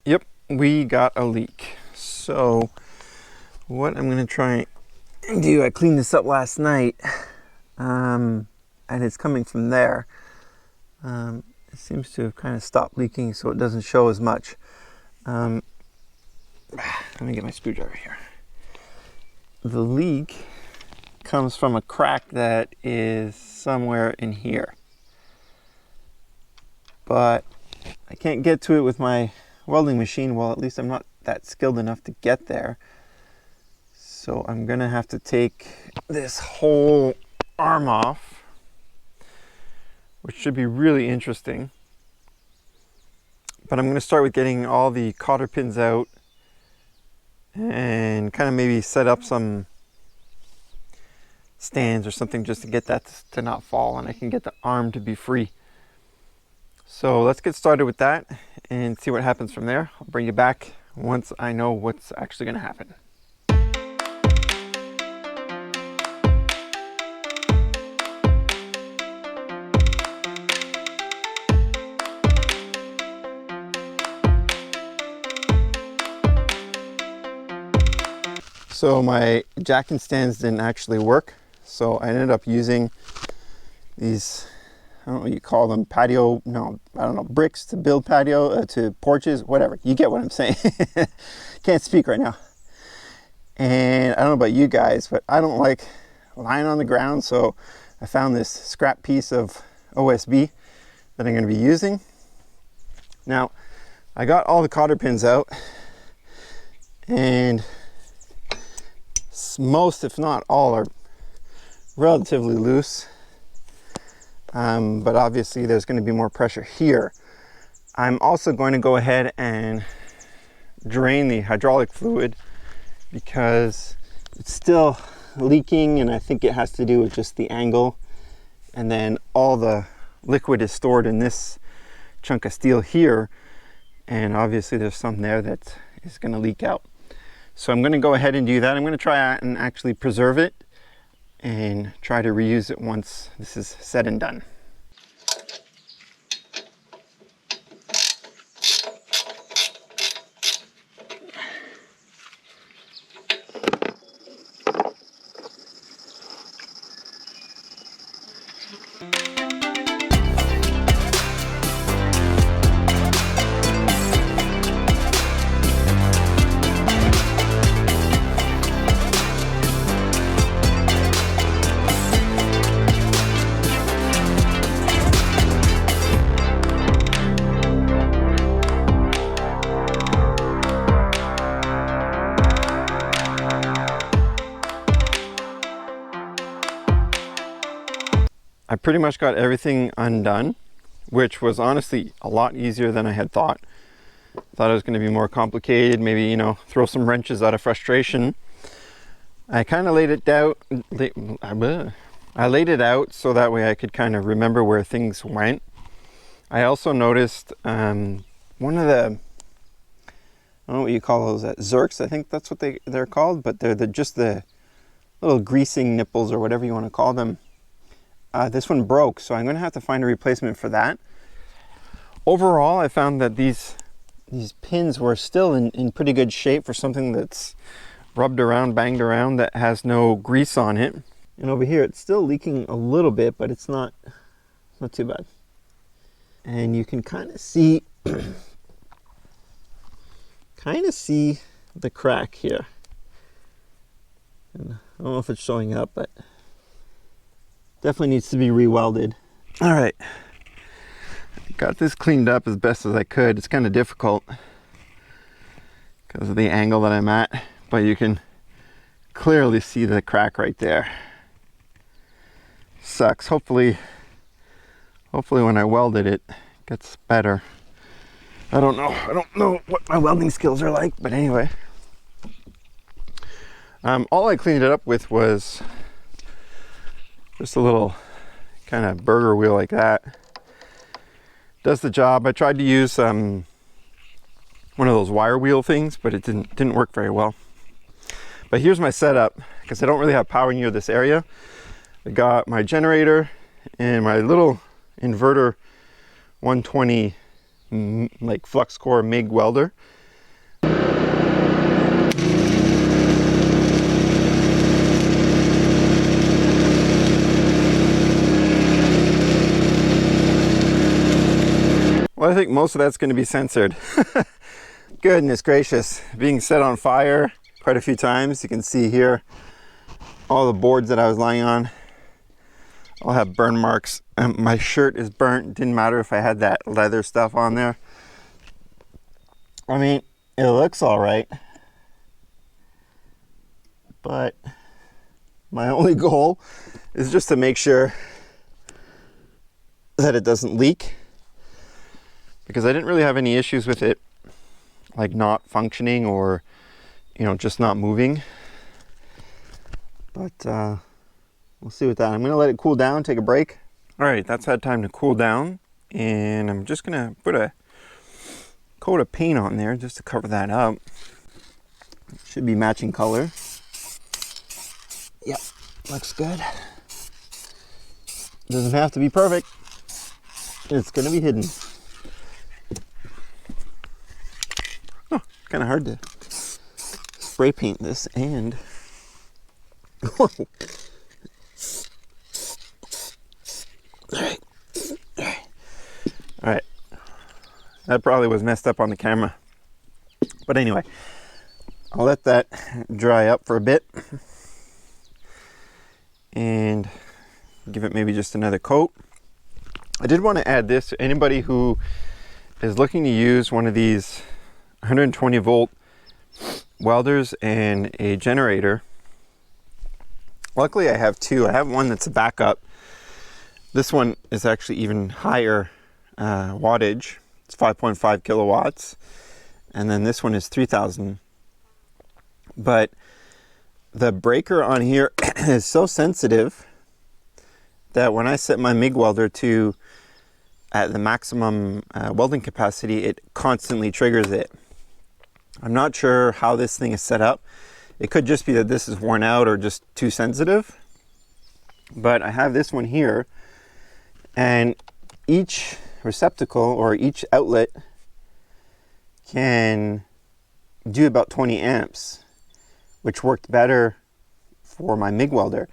Yep, we got a leak. So what I'm gonna try and do, I cleaned this up last night, and it's coming from there. It seems to have kind of stopped leaking, so it doesn't show as much. Let me get my screwdriver here. The leak comes from a crack that is somewhere in here, but I can't get to it with my welding machine. Well, at least I'm not that skilled enough to get there. So I'm gonna have to take this whole arm off, which should be really interesting. But I'm gonna start with getting all the cotter pins out and kind of maybe set up some stands or something just to get that to not fall, and I can get the arm to be free. So let's get started with that and see what happens from there. I'll bring you back once I know what's actually going to happen. So my jacking stands didn't actually work, so I ended up using these, I don't know what you call them, patio, no, I don't know, bricks to build patio, to porches, whatever. You get what I'm saying. Can't speak right now. And I don't know about you guys, but I don't like lying on the ground, so I found this scrap piece of OSB that I'm going to be using. Now, I got all the cotter pins out, and most, if not all, are relatively loose. But obviously there's going to be more pressure here. I'm also going to go ahead and drain the hydraulic fluid because it's still leaking, and I think it has to do with just the angle. And then all the liquid is stored in this chunk of steel here, and obviously there's some there that is going to leak out. So I'm going to go ahead and do that. I'm going to try and actually preserve it and try to reuse it once this is said and done. I pretty much got everything undone, which was honestly a lot easier than I had thought. Thought it was going to be more complicated, maybe, you know, throw some wrenches out of frustration. I kind of laid it out, I laid it out so that way I could kind of remember where things went. I also noticed one of the, I don't know what you call those, Zerks, I think that's what they're called, but they're just the little greasing nipples or whatever you want to call them. This one broke, so I'm going to have to find a replacement for that. Overall, I found that these pins were still in pretty good shape for something that's rubbed around, banged around, that has no grease on it. And over here, it's still leaking a little bit, but it's not too bad. And you can kind of see, the crack here. And I don't know if it's showing up, but definitely needs to be re-welded. All right, got this cleaned up as best as I could. It's kind of difficult because of the angle that I'm at, but you can clearly see the crack right there. Sucks. Hopefully when I weld it, it gets better. I don't know what my welding skills are like, but anyway. All I cleaned it up with was just a little kind of burger wheel like that. Does the job. I tried to use one of those wire wheel things, but it didn't work very well. But here's my setup, because I don't really have power near this area. I got my generator and my little inverter 120 like flux-core MIG welder. Well, I think most of that's going to be censored. Goodness gracious, being set on fire quite a few times. You can see here all the boards that I was lying on all have burn marks. My shirt is burnt. Didn't matter if I had that leather stuff on there. I mean, it looks all right, but my only goal is just to make sure that it doesn't leak, because I didn't really have any issues with it like not functioning or, you know, just not moving. But we'll see with that. I'm gonna let it cool down, take a break. All right, that's had time to cool down, and I'm just gonna put a coat of paint on there just to cover that up. It should be matching color. Yep, looks good. Doesn't have to be perfect. It's gonna be hidden. Oh, kind of hard to spray paint this and whoa. All right. That probably was messed up on the camera. But anyway, I'll let that dry up for a bit and give it maybe just another coat. I did want to add this to anybody who is looking to use one of these 120 volt welders and a generator. Luckily I have two. I have one that's a backup. This one is actually even higher wattage. It's 5.5 kilowatts. And then this one is 3000. But the breaker on here is so sensitive that when I set my MIG welder to at the maximum welding capacity, it constantly triggers it. I'm not sure how this thing is set up. It could just be that this is worn out or just too sensitive. But I have this one here, and each receptacle or each outlet can do about 20 amps, which worked better for my MIG welder.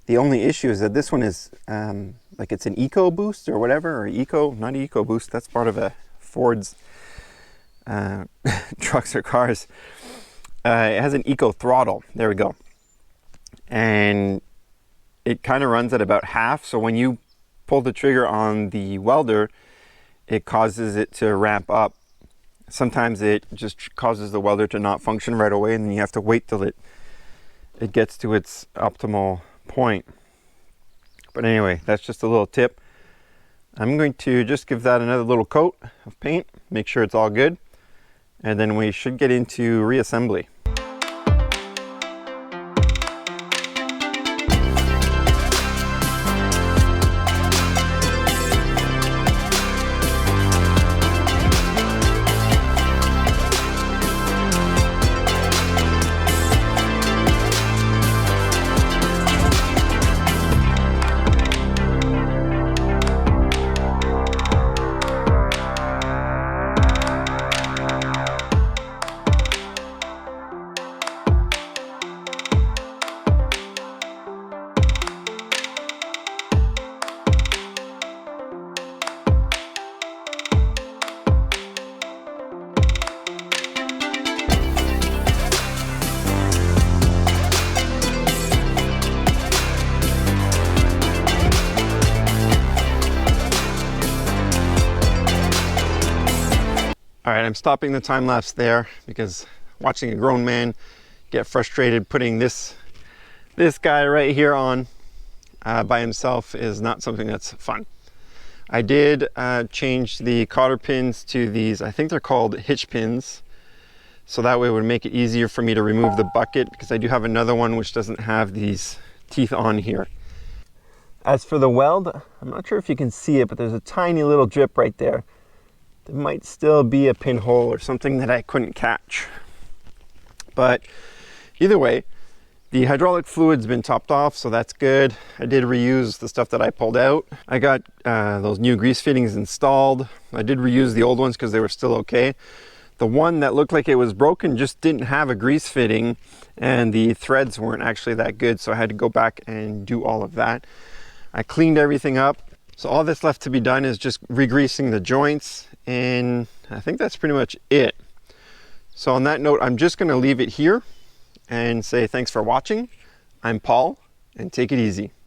The only issue is that this one is like it's an Eco Boost or whatever, or not Eco Boost, that's part of a Ford's trucks or cars. It has an Eco Throttle, there we go. And it kind of runs at about half, so when you pull the trigger on the welder, it causes it to ramp up. Sometimes it just causes the welder to not function right away, and then you have to wait till it gets to its optimal point. But anyway, that's just a little tip. I'm going to just give that another little coat of paint, make sure it's all good, and then we should get into reassembly. All right, I'm stopping the time lapse there because watching a grown man get frustrated putting this guy right here on by himself is not something that's fun. I did change the cotter pins to these, I think they're called hitch pins, so that way it would make it easier for me to remove the bucket, because I do have another one which doesn't have these teeth on here. As for the weld, I'm not sure if you can see it, but there's a tiny little drip right there. There might still be a pinhole or something that I couldn't catch. But either way, The hydraulic fluid's been topped off, so that's good. I did reuse the stuff that I pulled out. I got those new grease fittings installed. I did reuse the old ones because they were still okay. The one that looked like it was broken just didn't have a grease fitting, and the threads weren't actually that good, so I had to go back and do all of that. I cleaned everything up, so all that's left to be done is just re-greasing the joints, and I think that's pretty much it. So on that note, I'm just going to leave it here and say thanks for watching. I'm Paul, and take it easy.